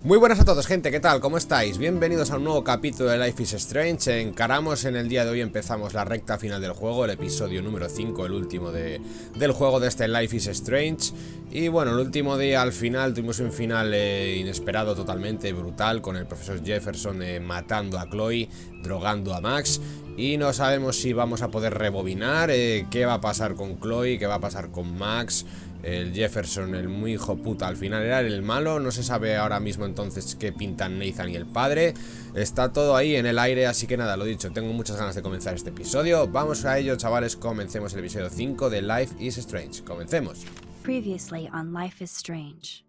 Muy buenas a todos, gente, ¿qué tal? ¿Cómo estáis? Bienvenidos a un nuevo capítulo de Life is Strange. Encaramos en el día de hoy, empezamos la recta final del juego, el episodio número 5, el último del juego de este Life is Strange. Y bueno, el último día al final tuvimos un final inesperado, totalmente brutal, con el profesor Jefferson matando a Chloe, drogando a Max. Y no sabemos si vamos a poder rebobinar, qué va a pasar con Chloe, qué va a pasar con Max. El Jefferson, el muy hijo puta, al final era el malo. No se sabe ahora mismo entonces qué pintan Nathan y el padre. Está todo ahí en el aire, así que nada, lo dicho, tengo muchas ganas de comenzar este episodio. Vamos a ello, chavales, comencemos el episodio 5 de Life is Strange. Comencemos. Previously on Life is Strange.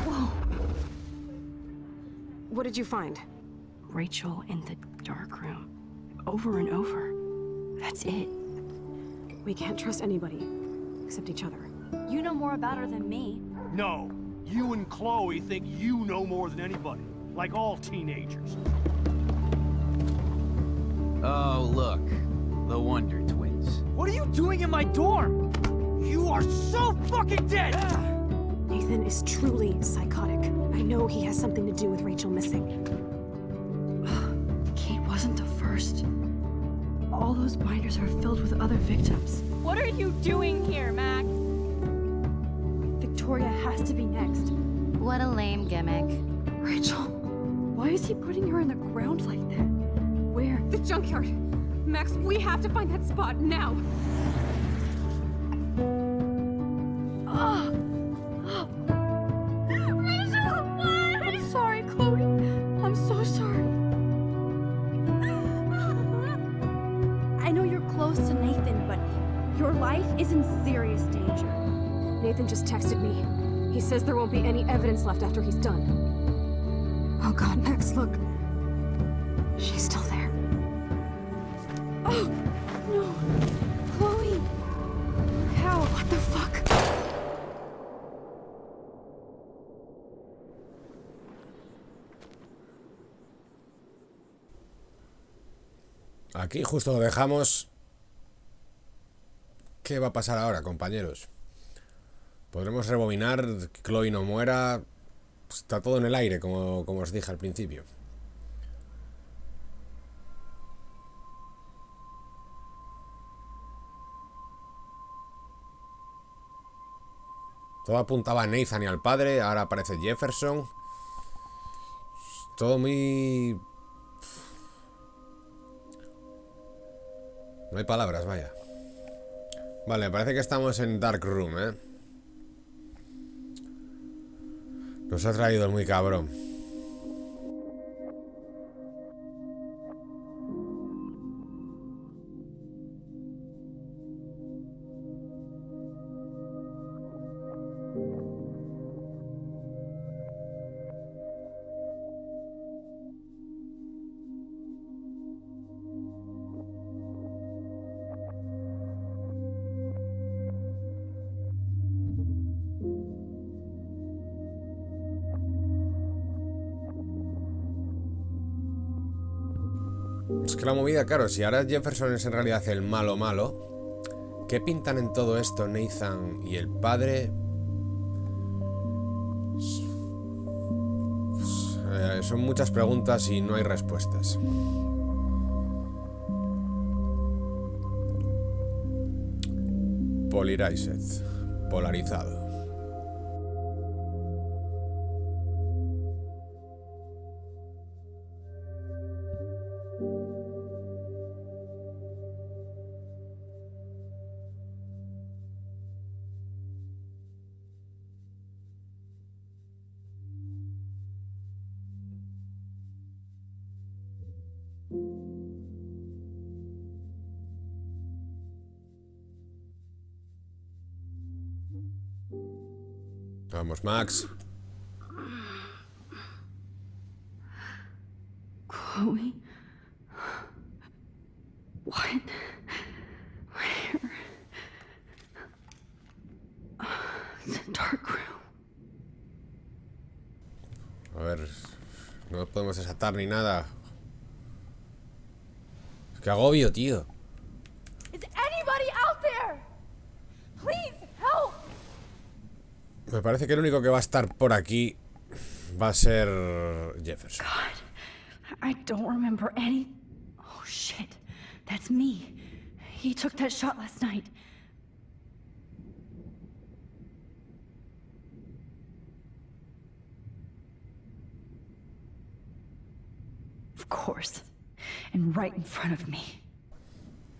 Whoa. What did you find? Rachel in the dark room. Over and over. That's it. We can't trust anybody, except each other. You know more about her than me. No, you and Chloe think you know more than anybody, like all teenagers. Oh, look, the Wonder Twins. What are you doing in my dorm? You are so fucking dead! Nathan is truly psychotic. I know he has something to do with Rachel missing. Kate wasn't the first. All those binders are filled with other victims. What are you doing here, Max? Victoria has to be next. What a lame gimmick. Rachel, why is he putting her in the ground like that? Where? The junkyard! Max, we have to find that spot now! Rachel, what? I'm sorry, Chloe. I'm so sorry. I know you're close to Nathan, but your life is in serious danger. Nathan just texted me. He says there won't be any evidence left after he's done. Oh God, Max, look. She's still there. Oh, no. Chloe. How? What the fuck? Aquí justo lo dejamos. ¿Qué va a pasar ahora, compañeros? ¿Podremos rebobinar? Que Chloe no muera. Está todo en el aire, como os dije al principio. Todo apuntaba a Nathan y al padre. Ahora aparece Jefferson. Todo muy... No hay palabras, vaya. Vale, parece que estamos en Dark Room, ¿eh? Nos ha traído el muy cabrón. Es que la movida, claro, si ahora Jefferson es en realidad el malo malo, ¿qué pintan en todo esto Nathan y el padre? Son muchas preguntas y no hay respuestas. Polarizado. Vamos, Max. Chloe? What? Where? The dark room. A ver, no podemos desatar ni nada. Qué agobio, tío. Is anybody out there? Please, help! Me parece que el único que va a estar por aquí va a ser Jefferson. God, I don't remember any... Oh, shit. That's me. He took that shot last night. Of course. And right in front of me.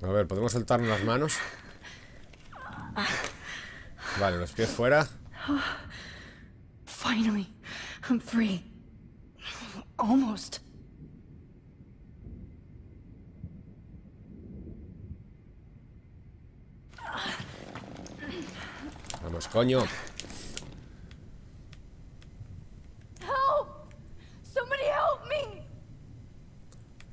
A ver, ¿podemos soltarnos las manos? Vale, los pies fuera. Finally, I'm free. Almost. Vamos, coño. Help! Somebody help me!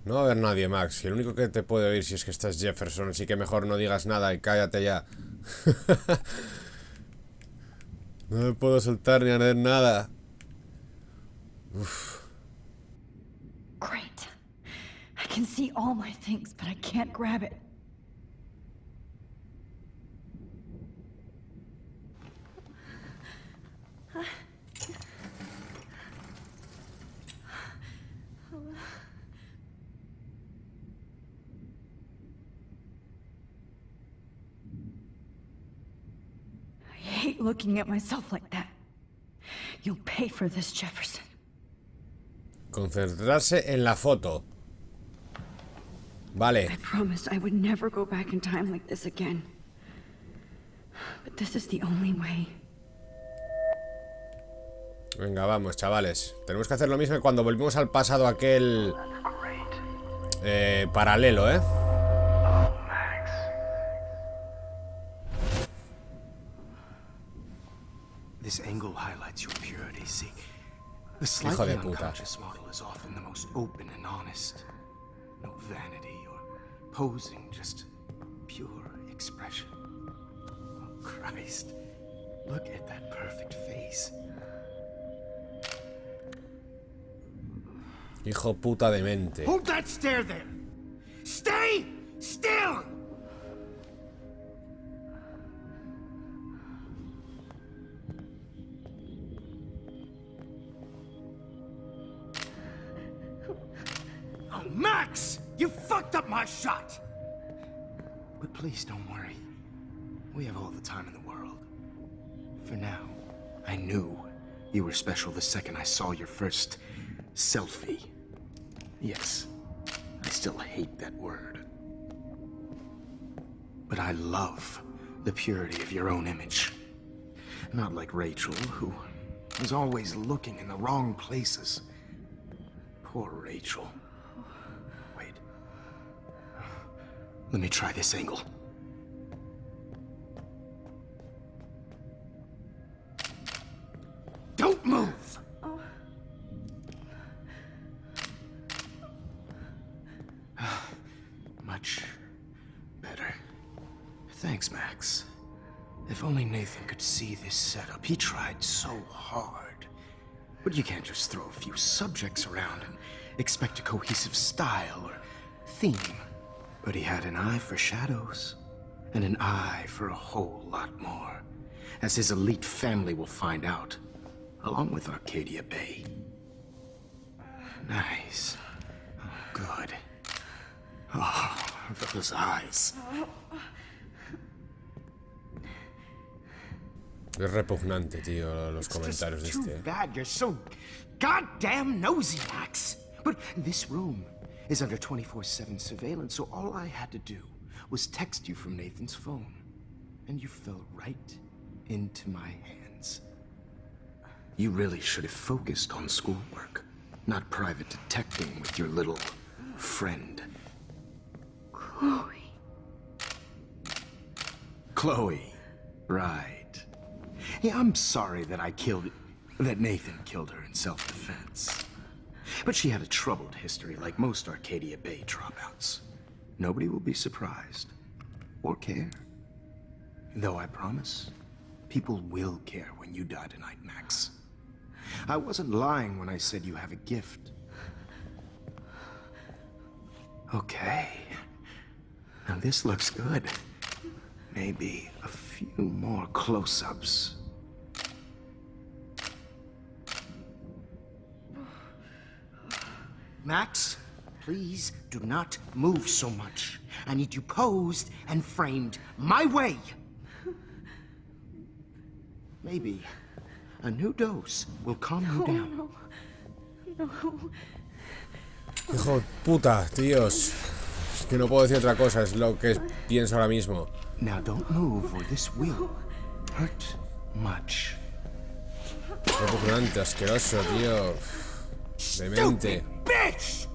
No va a haber nadie, Max. Y el único que te puede oír si es que estás Jefferson. Así que mejor no digas nada y cállate ya. No me puedo soltar ni hacer nada. Uf. Great. I can see all my things, but I can't grab it. I hate looking at myself like that. You'll pay for this, Jefferson. Concentrarse en la foto. Vale. I promised I would never go back in time like this again. But this is the only way. Venga, vamos, chavales. Tenemos que hacer lo mismo que cuando volvimos al pasado aquel... paralelo, ¿eh? This angle highlights your purity, see? The Hijo slightly de puta. unconscious model is often the most open and honest. No vanity or posing, just pure expression. Oh, Christ. Look at that perfect face. Hijo puta de mente. Hold that stare there! Stay still! Oh, Max! You fucked up my shot! But please don't worry. We have all the time in the world. For now, I knew you were special the second I saw your first selfie. Yes, I still hate that word. But I love the purity of your own image. Not like Rachel, who was always looking in the wrong places. Poor Rachel. Wait. Let me try this angle. Don't move! Much better. Thanks, Max. If only Nathan could see this setup. He tried so hard. But you can't just throw a few subjects around and expect a cohesive style or theme. But he had an eye for shadows, and an eye for a whole lot more, as his elite family will find out, along with Arcadia Bay. Nice. Oh, good. Oh, those eyes. Es repugnante, tío, los comentarios de Too este. bad you're so goddamn nosy, Max. But this room is under 24/7 surveillance, so all I had to do was text you from Nathan's phone. And you fell right into my hands. You really should have focused on schoolwork, not private detecting with your little friend. Chloe. Chloe. Right. Yeah, I'm sorry that Nathan killed her in self-defense. But she had a troubled history like most Arcadia Bay dropouts. Nobody will be surprised. Or care. Though I promise, people will care when you die tonight, Max. I wasn't lying when I said you have a gift. Okay. Now this looks good. Maybe a few more close-ups. Max, please do not move so much. I need you posed and framed my way. Maybe a new dose will calm you down. Hijo de puta, tíos. Es que no puedo decir otra cosa, es lo que pienso ahora mismo. Now don't move or this will hurt much. Repugnante, asqueroso, tío. Demente. Bitch!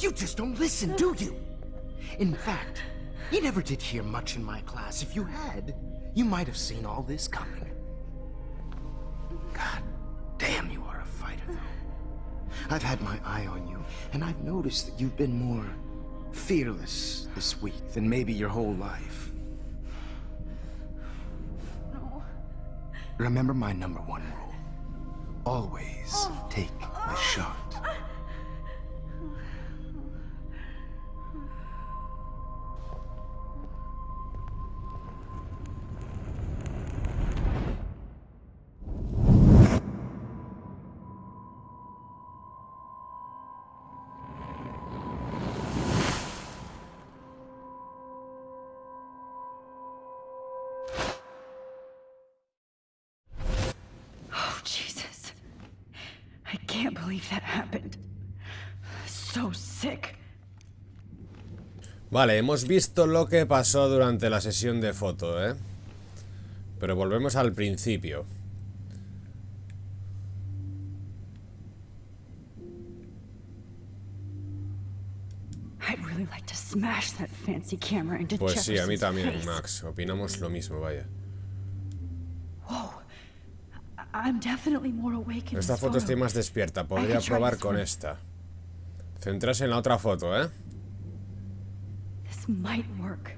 You just don't listen, do you? In fact, you never did hear much in my class. If you had, you might have seen all this coming. God damn, you are a fighter, though. I've had my eye on you, and I've noticed that you've been more fearless this week than maybe your whole life. No. Remember my #1 rule. Always take the shot. Oh, Jesus. I can't believe that happened. So sick. Vale, hemos visto lo que pasó durante la sesión de foto, ¿eh? Pero volvemos al principio. I'd really like to smash that fancy camera into Pues sí, a mí Jefferson's también, face. Max. Opinamos lo mismo, vaya. Whoa. I'm definitely more awake in Esta this foto estoy photo. más despierta. I Podría can try probar this con one. esta. Centrarse en la otra foto, ¿eh? This might work.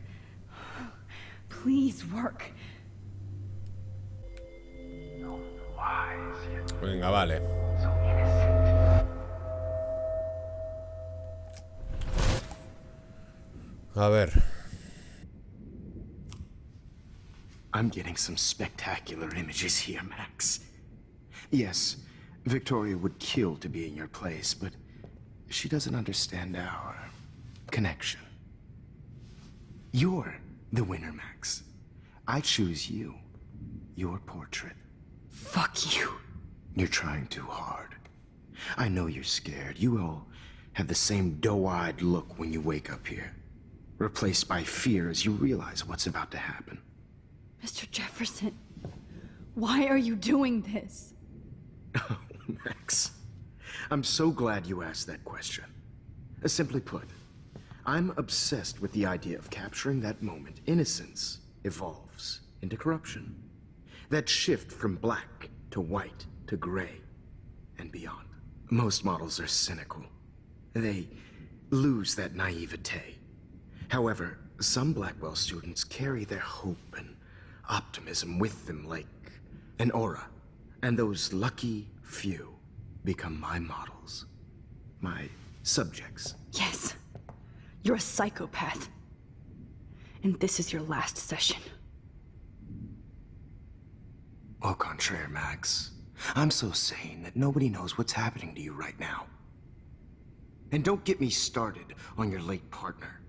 Please work. Venga, vale. A ver. I'm getting some spectacular images here, Max. Yes, Victoria would kill to be in your place, but she doesn't understand our connection. You're the winner, Max. I choose you. Your portrait. Fuck you. You're trying too hard. I know you're scared. You all have the same doe-eyed look when you wake up here, replaced by fear as you realize what's about to happen. Mr. Jefferson, why are you doing this? Oh, Max. I'm so glad you asked that question. Simply put, I'm obsessed with the idea of capturing that moment innocence evolves into corruption. That shift from black to white to gray and beyond. Most models are cynical. They lose that naivete. However, some Blackwell students carry their hope and optimism with them like an aura. And those lucky few become my models. My subjects. Yes, you're a psychopath. And this is your last session. Au contraire, Max. I'm so sane that nobody knows what's happening to you right now. And don't get me started on your late partner.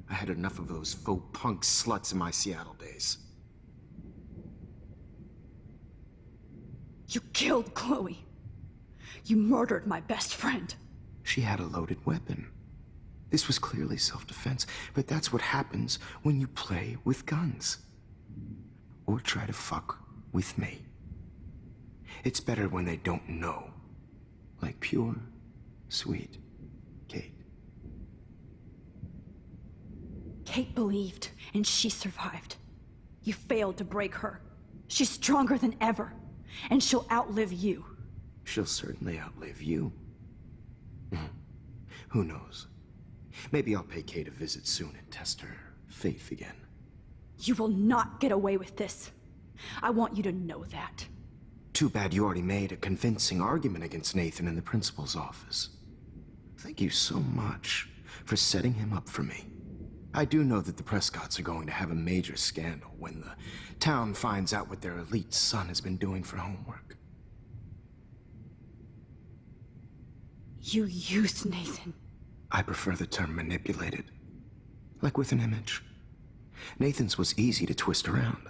I had enough of those faux punk sluts in my Seattle days. You killed Chloe. You murdered my best friend. She had a loaded weapon. This was clearly self-defense, but that's what happens when you play with guns. Or try to fuck with me. It's better when they don't know. Like pure, sweet Kate. Kate believed, and she survived. You failed to break her. She's stronger than ever, and she'll outlive you. She'll certainly outlive you. Who knows? Maybe I'll pay Kate a visit soon and test her faith again. You will not get away with this. I want you to know that. Too bad you already made a convincing argument against Nathan in the principal's office. Thank you so much for setting him up for me. I do know that the Prescotts are going to have a major scandal when the town finds out what their elite son has been doing for homework. You used Nathan. I prefer the term manipulated. Like with an image. Nathan's was easy to twist around.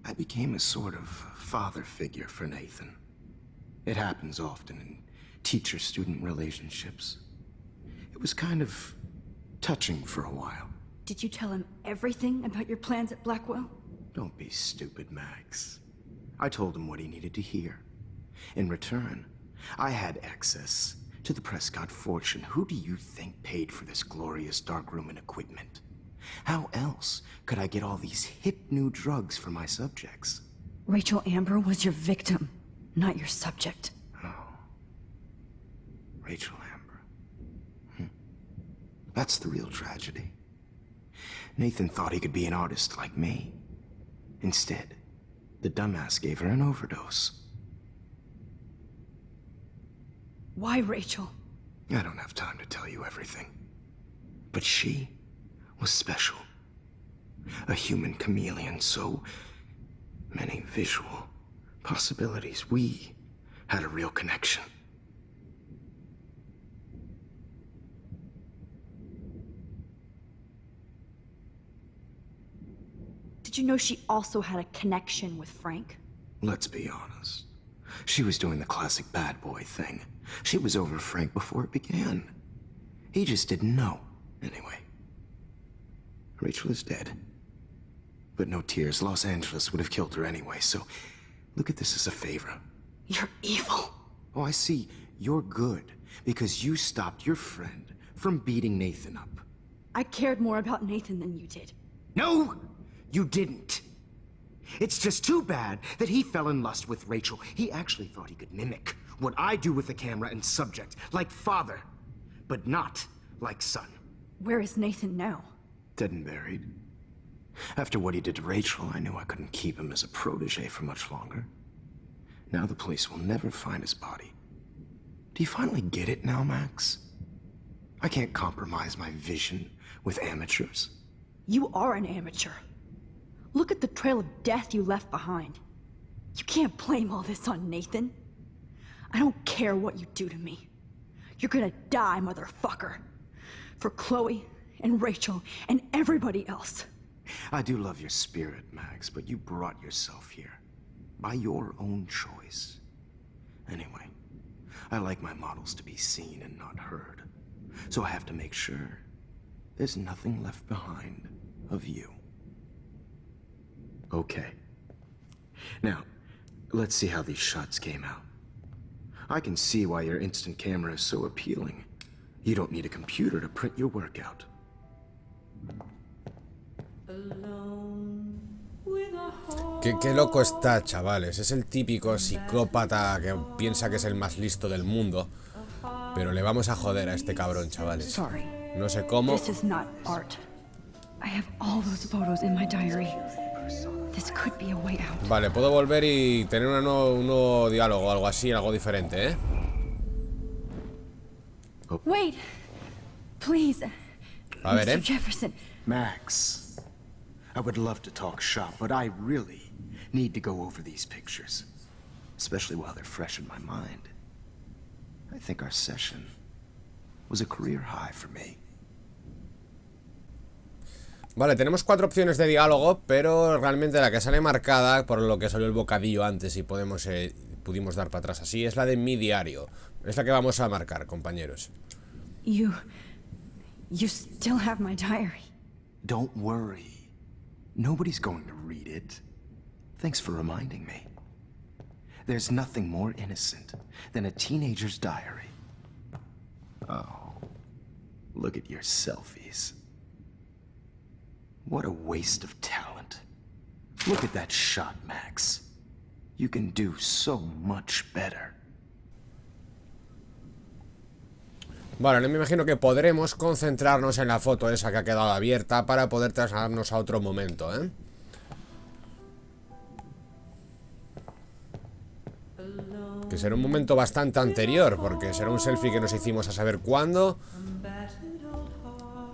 I became a sort of father figure for Nathan. It happens often in teacher-student relationships. It was kind of touching for a while. Did you tell him everything about your plans at Blackwell? Don't be stupid, Max. I told him what he needed to hear. In return, I had access to the Prescott fortune. Who do you think paid for this glorious darkroom and equipment? How else could I get all these hip new drugs for my subjects? Rachel Amber was your victim, not your subject. Oh. Rachel Amber. That's the real tragedy. Nathan thought he could be an artist like me. Instead, the dumbass gave her an overdose. Why Rachel? I don't have time to tell you everything. But she was special. A human chameleon, so many visual possibilities. We had a real connection. Did you know she also had a connection with Frank? Let's be honest. She was doing the classic bad boy thing. She was over Frank before it began. He just didn't know. Anyway, Rachel is dead. But no tears. Los Angeles would have killed her anyway, so look at this as a favor. You're evil. Oh, I see. You're good because you stopped your friend from beating Nathan up. I cared more about Nathan than you did. No, you didn't. It's just too bad that he fell in lust with Rachel. He actually thought he could mimic what I do with the camera and subject, like father, but not like son. Where is Nathan now? Dead and buried. After what he did to Rachel, I knew I couldn't keep him as a protege for much longer. Now the police will never find his body. Do you finally get it now, Max? I can't compromise my vision with amateurs. You are an amateur. Look at the trail of death you left behind. You can't blame all this on Nathan. I don't care what you do to me. You're gonna die, motherfucker. For Chloe and Rachel and everybody else. I do love your spirit, Max, but you brought yourself here. By your own choice. Anyway, I like my models to be seen and not heard. So I have to make sure there's nothing left behind of you. Okay. Now, let's see how these shots came out. I can see why your instant camera is so appealing. You don't need a computer to print your work out. Qué loco está, chavales. Es el típico psicópata que piensa que es el más listo del mundo. Pero le vamos a joder a este cabrón, chavales. No sé cómo. This is not art. I have all those photos in my diary. This could be a way out. Vale, puedo volver y tener un nuevo diálogo, algo así, algo diferente, ¿eh? Wait, please, A ver, Mr. Jefferson. Max, I would love to talk shop, but I really need to go over these pictures. Especially while they're fresh in my mind. I think our session was a career high for me. Vale, tenemos 4 opciones de diálogo, pero realmente la que sale marcada, por lo que salió el bocadillo antes y pudimos dar para atrás así, es la de mi diario. Es la que vamos a marcar, compañeros. You still have my diary. Don't worry. Nobody's going to read it. Thanks for reminding me. There's nothing more innocent than a teenager's diary. Oh, look at your selfies. What a waste of talent. Look at that shot, Max. You can do so much better. Vale, me imagino que podremos concentrarnos en la foto esa que ha quedado abierta para poder trasladarnos a otro momento, ¿eh? Que será un momento bastante anterior, porque será un selfie que nos hicimos a saber cuándo.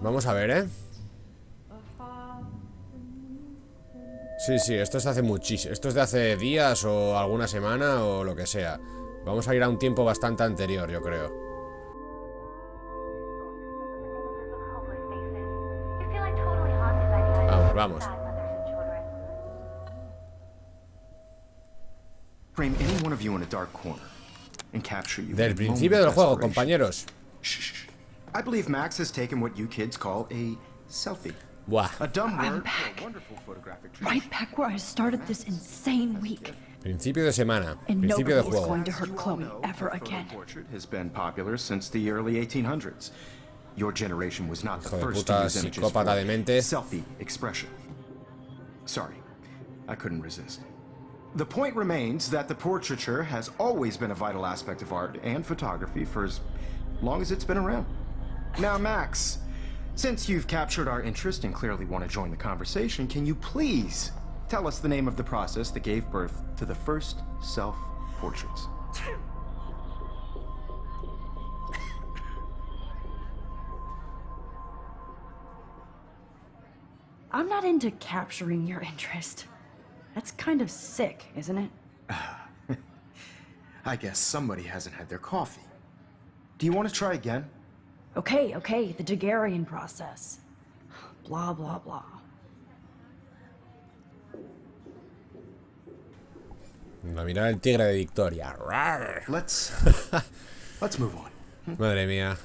Vamos a ver, ¿eh? Sí, sí, esto es de hace muchísimo. Esto es de hace días o alguna semana o lo que sea. Vamos a ir a un tiempo bastante anterior, yo creo. Vamos, vamos. Frame any one of you in a dark corner and capture you. Del principio del juego, compañeros. Shh. I believe Max has taken what you kids call a selfie. Buah. A dumb I'm word back. for a wonderful photographic tradition. Right back where I started this insane week. Principio de semana. And Principio de nobody is juego. going to hurt You all Chloe know, ever the photo again. portrait has been popular since the early 1800s. Your generation was not the Hijo de first to puta, use images psicópata for demente. selfie expression. Sorry, I couldn't resist. The point remains that the portraiture has always been a vital aspect of art and photography for as long as it's been around. Now, Max, since you've captured our interest and clearly want to join the conversation, can you please tell us the name of the process that gave birth to the first self-portraits? I'm not into capturing your interest. That's kind of sick, isn't it? I guess somebody hasn't had their coffee. Do you want to try again? Okay, the Daguerrean process. Blah, blah, blah. La mirada del tigre de Victoria. Rar. Let's move on. Madre mía.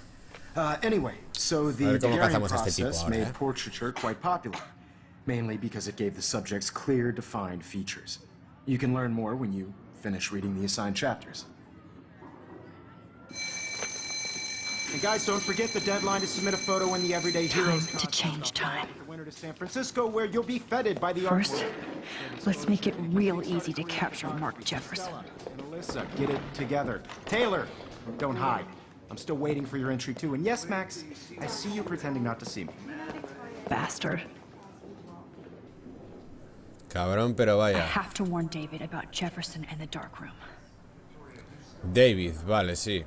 Anyway, so the ver cómo Daguerrean cazamos a este tipo process ahora, made portraiture quite popular, mainly because it gave the subjects clear, defined features. You can learn more when you finish reading the assigned chapters. And guys, don't forget the deadline to submit a photo in the Everyday Heroes Time to change time. the winter to San Francisco, where you'll be feted by the First, artwork. let's make it real easy to capture Mark Jefferson. And Alyssa, get it together. Taylor, don't hide. I'm still waiting for your entry too. And yes, Max, I see you pretending not to see me. Bastard. Cabrón, pero I vaya. have to warn David about Jefferson and the dark room. David, vale, sí.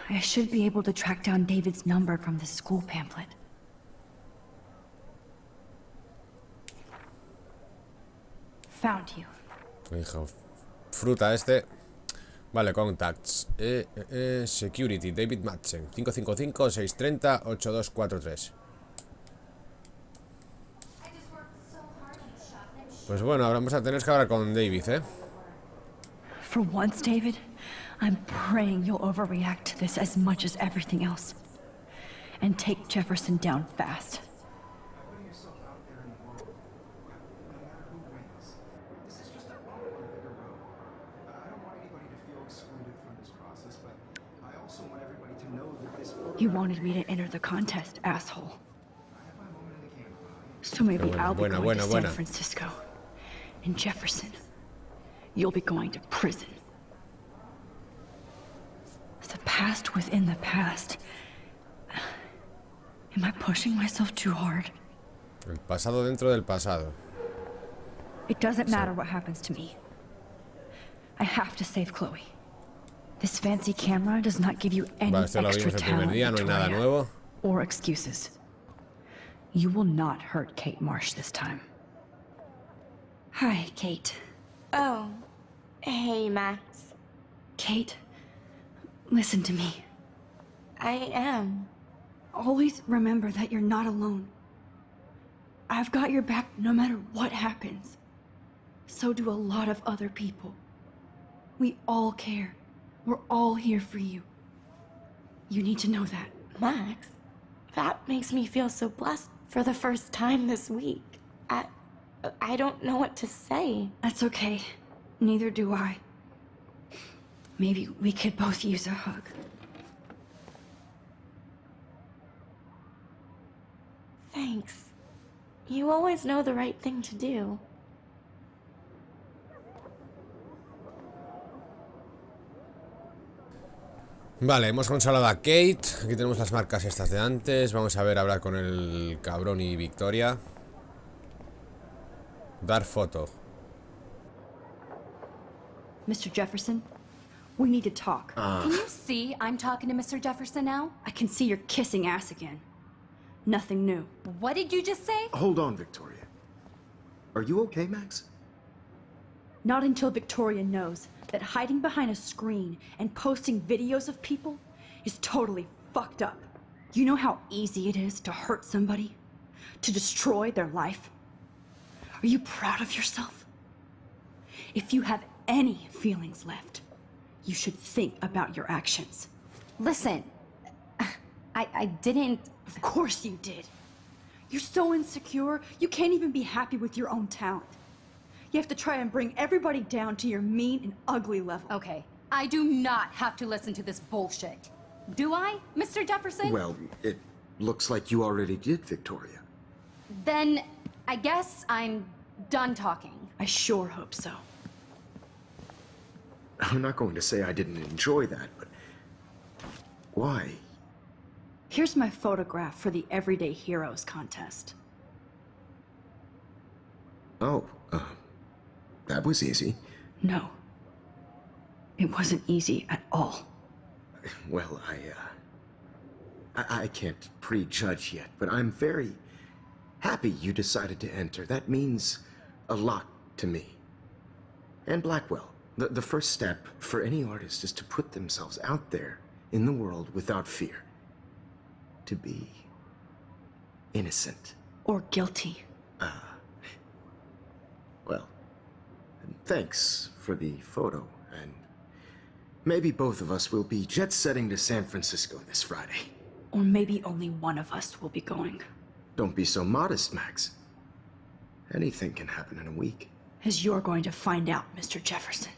I should be able to track down David's number from the school pamphlet. Found you. Hijo, fruta este. Vale, contacts. Security, David Madsen. 555-630-8243. Pues bueno, ahora vamos a tener que hablar con David, ¿eh? For once, David, I'm praying you'll overreact to this as much as everything else. And take Jefferson down fast. You wanted me to enter the contest, asshole. So maybe I'll be going to San Francisco. And Jefferson, you'll be going to prison. The past within the past. Am I pushing myself too hard? El pasado dentro del pasado. It doesn't matter what happens to me. I have to save Chloe. This fancy camera does not give you any Vale, esto lo extra vimos el primer talent, día, no hay nada Victoria, nuevo. or excuses. You will not hurt Kate Marsh this time. Hi, Kate. Oh. Hey, Max. Kate, listen to me. I am. Always remember that you're not alone. I've got your back no matter what happens. So do a lot of other people. We all care. We're all here for you. You need to know that. Max, that makes me feel so blessed for the first time this week. I don't know what to say. That's okay. Neither do I. Maybe we could both use a hug. Thanks. You always know the right thing to do. Vale, hemos consolado a Kate. Aquí tenemos las marcas estas de antes. Vamos a ver, hablar con el cabrón y Victoria. Dar foto. Mr. Jefferson, We need to talk. Can you see I'm talking to Mr. Jefferson now? I can see you're kissing ass again. Nothing new. What did you just say? Hold on, Victoria. Are you okay, Max? Not until Victoria knows that hiding behind a screen and posting videos of people is totally fucked up. You know how easy it is to hurt somebody? To destroy their life? Are you proud of yourself? If you have any feelings left, you should think about your actions. Listen, I didn't... Of course you did. You're so insecure, you can't even be happy with your own talent. You have to try and bring everybody down to your mean and ugly level. Okay, I do not have to listen to this bullshit. Do I, Mr. Jefferson? Well, it looks like you already did, Victoria. Then I guess I'm done talking. I sure hope so. I'm not going to say I didn't enjoy that, but... why? Here's my photograph for the Everyday Heroes contest. Oh, that was easy. No. It wasn't easy at all. Well, I can't prejudge yet, but I'm very happy you decided to enter. That means a lot to me. And Blackwell. The first step for any artist is to put themselves out there in the world without fear. To be innocent. Or guilty. Well, thanks for the photo, and maybe both of us will be jet-setting to San Francisco this Friday. Or maybe only one of us will be going. Don't be so modest, Max. Anything can happen in a week. As you're going to find out, Mr. Jefferson.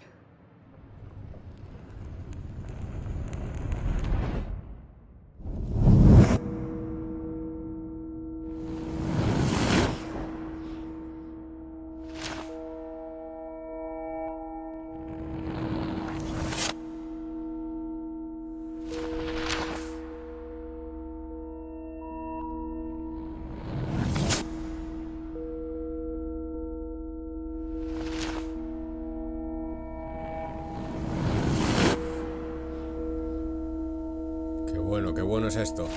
Qué bueno es esto.